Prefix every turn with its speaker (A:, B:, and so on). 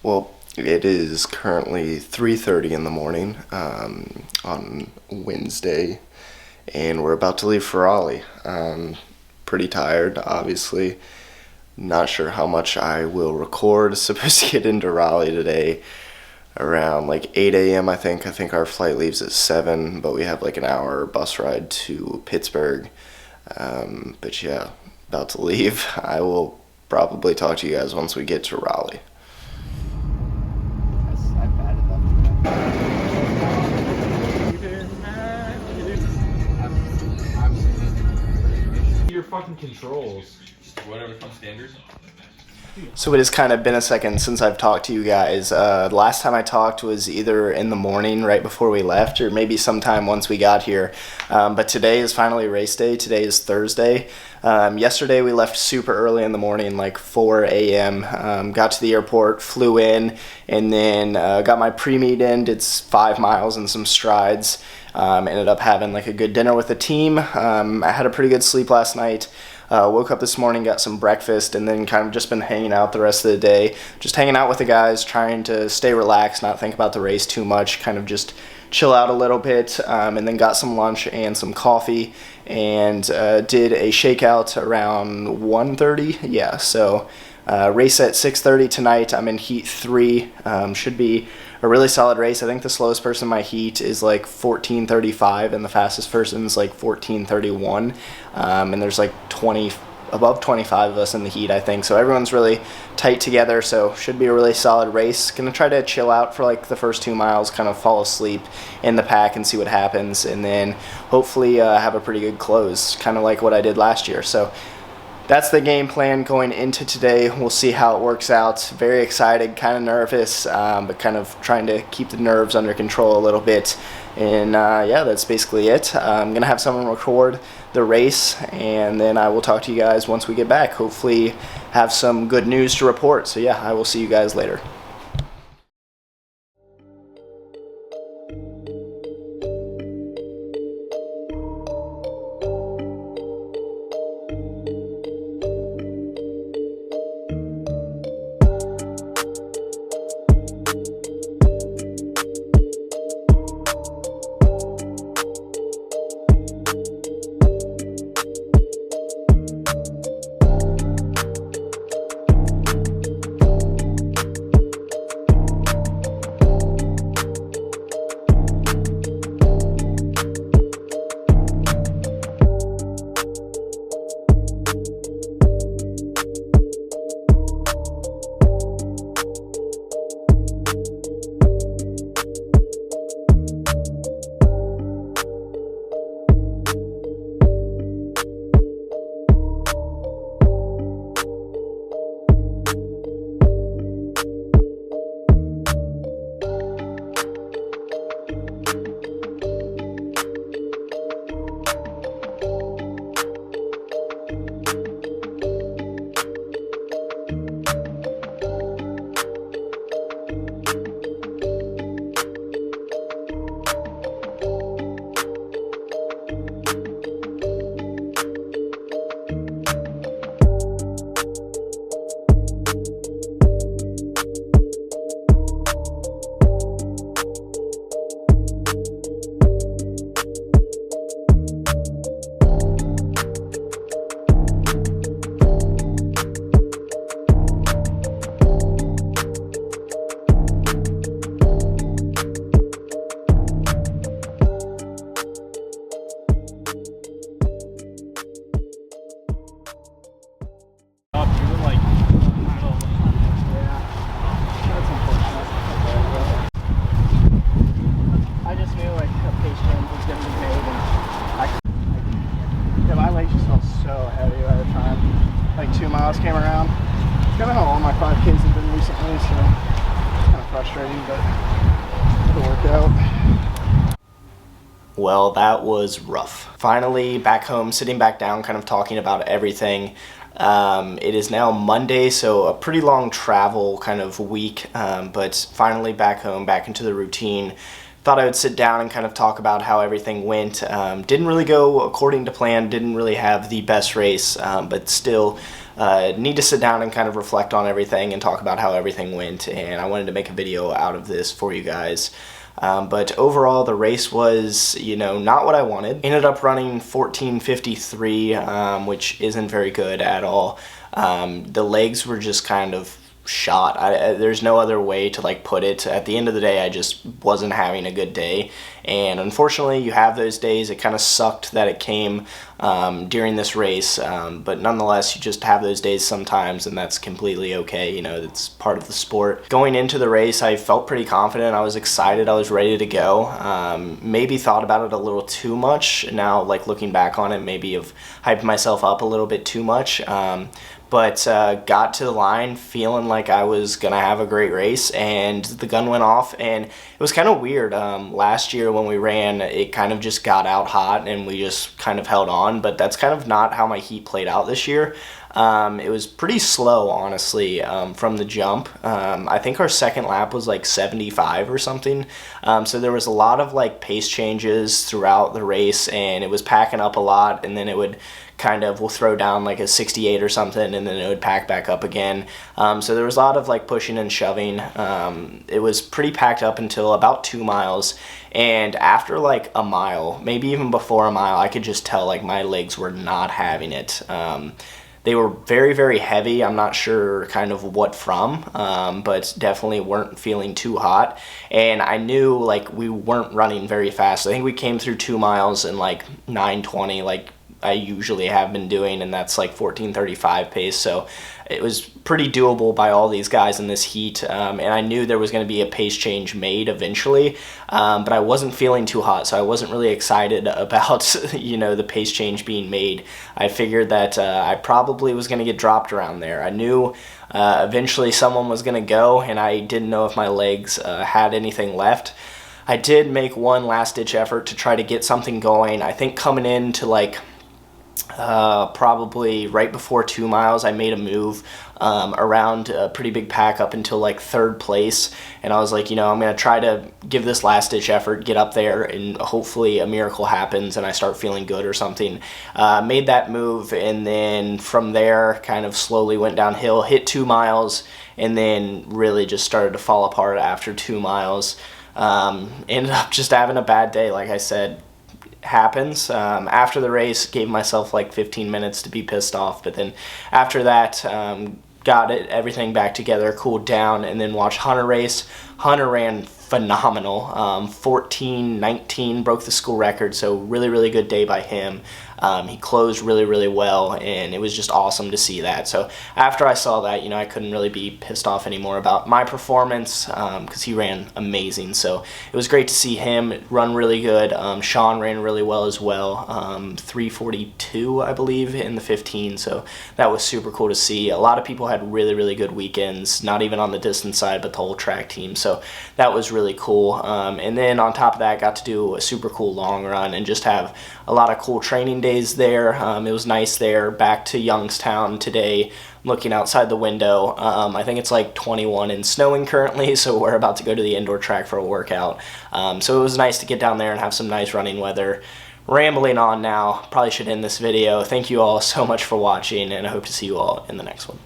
A: Well, it is currently 3:30 in the morning on Wednesday, and we're about to leave for Raleigh. Pretty tired, obviously. Not sure how much I will record. Supposed to get into Raleigh today around like 8 a.m. I think. I think our flight leaves at 7, but we have like an hour bus ride to Pittsburgh. But yeah, about to leave. I will probably talk to you guys once we get to Raleigh.
B: Your fucking controls.
C: Whatever comes standard.
A: So it has kind of been a second since I've talked to you guys. Last time I talked was either in the morning right before we left or maybe sometime once we got here. But today is finally race day. Today is Thursday. Yesterday we left super early in the morning, like 4 a.m. Got to the airport, flew in, and then got my pre-meet in. Did 5 miles and some strides. Ended up having like a good dinner with the team. I had a pretty good sleep last night. Woke up this morning, got some breakfast, and then kind of just been hanging out the rest of the day. Just hanging out with the guys, trying to stay relaxed, not think about the race too much, kind of just chill out a little bit, and then got some lunch and some coffee, and did a shakeout around 1:30. Yeah, so race at 6:30 tonight. I'm in heat 3. Should be a really solid race. I think the slowest person in my heat is like 14:35, and the fastest person is like 14:31. And there's like above 25 of us in the heat, I think. So everyone's really tight together. So should be a really solid race. Gonna try to chill out for like the first 2 miles, kind of fall asleep in the pack and see what happens, and then hopefully have a pretty good close, kind of like what I did last year. So that's the game plan going into today. We'll see how it works out. Very excited, kind of nervous, but kind of trying to keep the nerves under control a little bit. And yeah, that's basically it. I'm going to have someone record the race, and then I will talk to you guys once we get back. Hopefully have some good news to report. So yeah, I will see you guys later. Came around. It's kind of how all my 5Ks have been recently, so kind of frustrating, but it'll work out. Well, that was rough. Finally back home, sitting back down, kind of talking about everything. It is now Monday, so a pretty long travel kind of week, but finally back home, back into the routine. thought I would sit down and kind of talk about how everything went. Didn't really go according to plan, didn't really have the best race, but still need to sit down and kind of reflect on everything and talk about how everything went, and I wanted to make a video out of this for you guys. But overall, the race was, not what I wanted. Ended up running 14:53, which isn't very good at all. The legs were just kind of shot. There's no other way to put it. At the end of the day, I just wasn't having a good day, and unfortunately you have those days. It kind of sucked that it came during this race, but nonetheless you just have those days sometimes, and that's completely okay. It's part of the sport. Going into the race, I felt pretty confident. I was excited. I was ready to go. Maybe thought about it a little too much. Now, looking back on it, maybe have hyped myself up a little bit too much. But got to the line feeling like I was going to have a great race, and the gun went off, and it was kind of weird. Last year when we ran, it kind of just got out hot, and we just kind of held on, but that's kind of not how my heat played out this year. It was pretty slow, honestly, from the jump. I think our second lap was 75 or something. So there was a lot of pace changes throughout the race, and it was packing up a lot, and then it would we'll throw down a 68 or something, and then it would pack back up again. So there was a lot of pushing and shoving. It was pretty packed up until about 2 miles, and after a mile, maybe even before a mile, I could just tell my legs were not having it. They were very, very heavy. I'm not sure kind of what from, but definitely weren't feeling too hot. And I knew we weren't running very fast. I think we came through 2 miles in 9:20, I usually have been doing, and that's 14:35 pace. So it was pretty doable by all these guys in this heat, and I knew there was going to be a pace change made eventually, but I wasn't feeling too hot, so I wasn't really excited about the pace change being made. I figured that I probably was going to get dropped around there. I knew eventually someone was going to go, and I didn't know if my legs had anything left. I did make one last-ditch effort to try to get something going. I think coming into probably right before 2 miles, I made a move around a pretty big pack up until 3rd place, and I was I'm gonna try to give this last ditch effort, get up there, and hopefully a miracle happens and I start feeling good or something. Made that move, and then from there kind of slowly went downhill, hit 2 miles, and then really just started to fall apart after 2 miles. Ended up just having a bad day, like I said. Happens. After the race, gave myself 15 minutes to be pissed off, but then after that, got everything back together, cooled down, and then watched Hunter race. Hunter ran phenomenal. 14:19, broke the school record, so really, really good day by him. He closed really, really well, and it was just awesome to see that. So after I saw that, I couldn't really be pissed off anymore about my performance, because he ran amazing. So it was great to see him run really good. Sean ran really well as well, 3:42, I believe, in the 15, so that was super cool to see. A lot of people had really, really good weekends, not even on the distance side, but the whole track team, so that was really cool. And then on top of that, got to do a super cool long run and just have a lot of cool training days there. It was nice there. Back to Youngstown today, looking outside the window. I think it's 21 and snowing currently, so we're about to go to the indoor track for a workout. So it was nice to get down there and have some nice running weather. Rambling on now, probably should end this video. Thank you all so much for watching, and I hope to see you all in the next one.